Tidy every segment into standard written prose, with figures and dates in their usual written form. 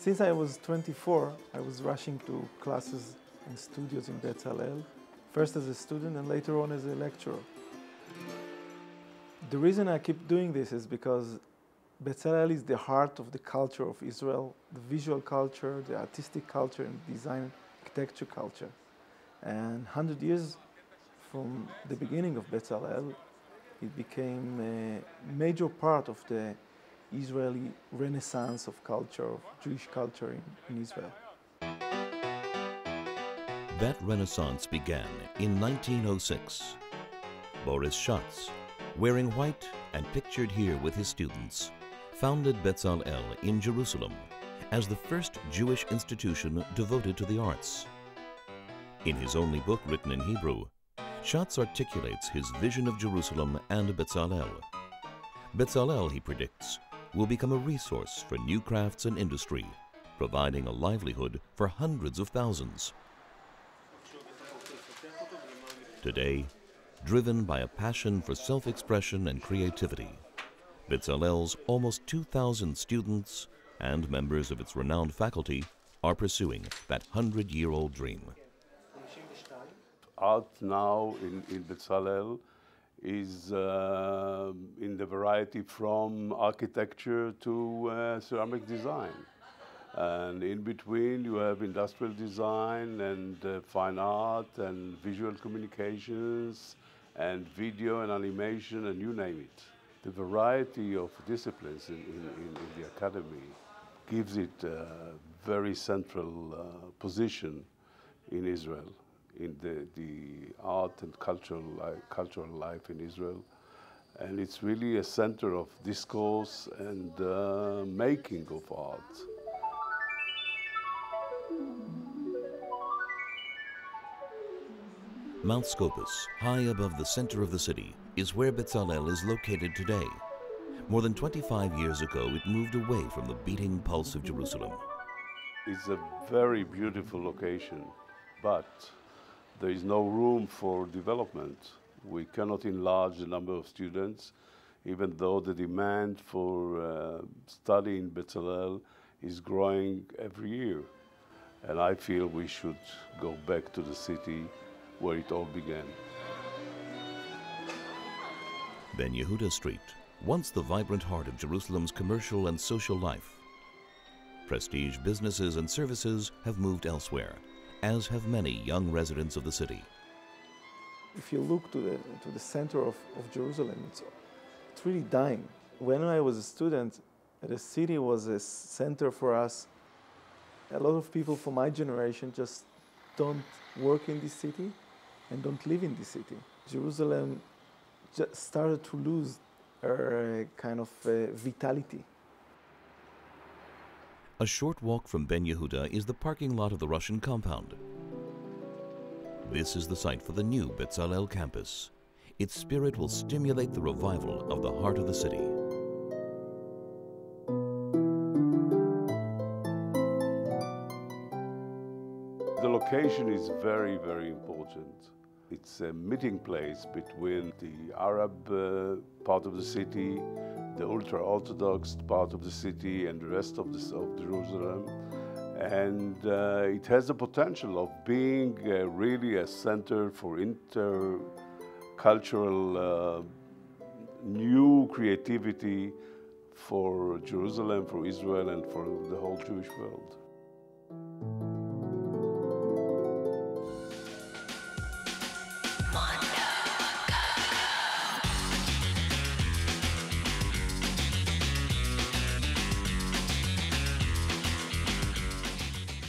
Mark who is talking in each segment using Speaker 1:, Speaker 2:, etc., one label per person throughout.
Speaker 1: Since I was 24, I was rushing to classes and studios in Bezalel, first as a student and later on as a lecturer. The reason I keep doing this is because Bezalel is the heart of the culture of Israel, the visual culture, the artistic culture, and design architecture culture. And 100 years from the beginning of Bezalel, it became a major part of the Israeli renaissance of culture, of Jewish culture in Israel.
Speaker 2: That renaissance began in 1906. Boris Schatz, wearing white and pictured here with his students, founded Bezalel in Jerusalem as the first Jewish institution devoted to the arts. In his only book written in Hebrew, Schatz articulates his vision of Jerusalem and Bezalel. Bezalel, he predicts, will become a resource for new crafts and industry, providing a livelihood for hundreds of thousands. Today, driven by a passion for self-expression and creativity, Bezalel's almost 2,000 students and members of its renowned faculty are pursuing that 100-year-old dream.
Speaker 3: Art now in Bezalel is in the variety from architecture to ceramic design. And in between you have industrial design and fine art and visual communications and video and animation and you name it. The variety of disciplines in the academy gives it a very central position in Israel, in the art and cultural life in Israel. And it's really a center of discourse and making of art.
Speaker 2: Mount Scopus, high above the center of the city, is where Bezalel is located today. More than 25 years ago, it moved away from the beating pulse of Jerusalem.
Speaker 3: It's a very beautiful location, but there is no room for development. We cannot enlarge the number of students, even though the demand for study in Bezalel is growing every year. And I feel we should go back to the city where it all began.
Speaker 2: Ben Yehuda Street, once the vibrant heart of Jerusalem's commercial and social life. Prestige businesses and services have moved elsewhere, as have many young residents of the city.
Speaker 1: If you look to the center of Jerusalem, it's really dying. When I was a student, the city was a center for us. A lot of people from my generation just don't work in this city and don't live in this city. Jerusalem just started to lose her kind of vitality.
Speaker 2: A short walk from Ben Yehuda is the parking lot of the Russian compound. This is the site for the new Bezalel campus. Its spirit will stimulate the revival of the heart of the city.
Speaker 3: The location is very, very important. It's a meeting place between the Arab part of the city, the ultra-Orthodox part of the city, and the rest of Jerusalem. And it has the potential of being really a center for intercultural new creativity for Jerusalem, for Israel, and for the whole Jewish world.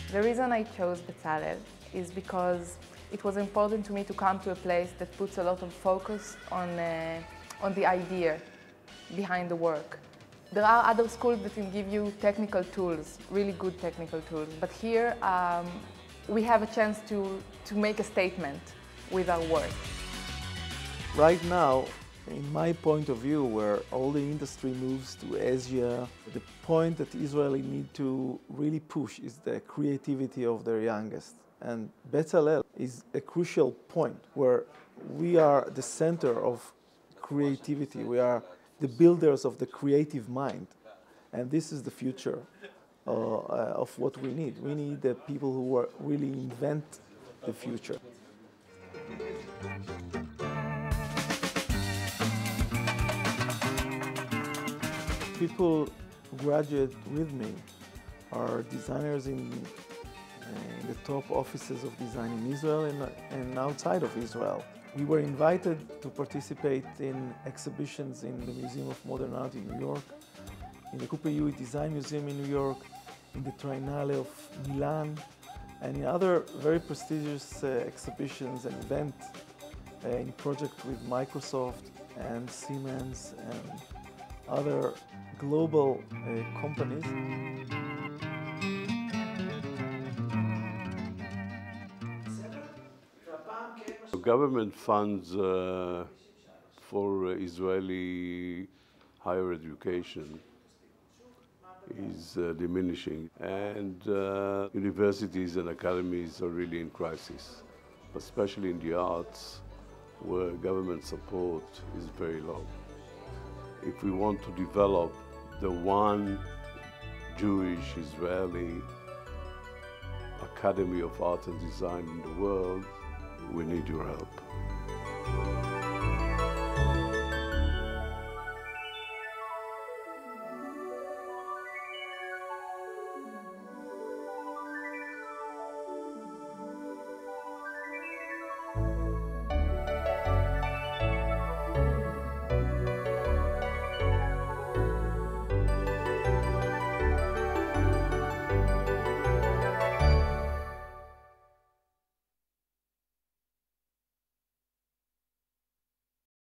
Speaker 4: The reason I chose Bezalel is because it was important to me to come to a place that puts a lot of focus on the idea behind the work. There are other schools that can give you technical tools, really good technical tools, but here we have a chance to make a statement with our work.
Speaker 1: Right now, in my point of view, where all the industry moves to Asia, the point that Israeli need to really push is the creativity of their youngest. And Bezalel is a crucial point where we are the center of creativity. We are the builders of the creative mind. And this is the future of what we need. We need the people who are really invent the future. People who graduate with me are designers in the top offices of design in Israel and outside of Israel. We were invited to participate in exhibitions in the Museum of Modern Art in New York, in the Cooper Hewitt Design Museum in New York, in the Triennale of Milan, and in other very prestigious exhibitions and events in projects with Microsoft and Siemens and other global companies.
Speaker 3: Government funds for Israeli higher education is diminishing, and universities and academies are really in crisis, especially in the arts, where government support is very low. If we want to develop the one Jewish Israeli Academy of Art and Design in the world, we need your help.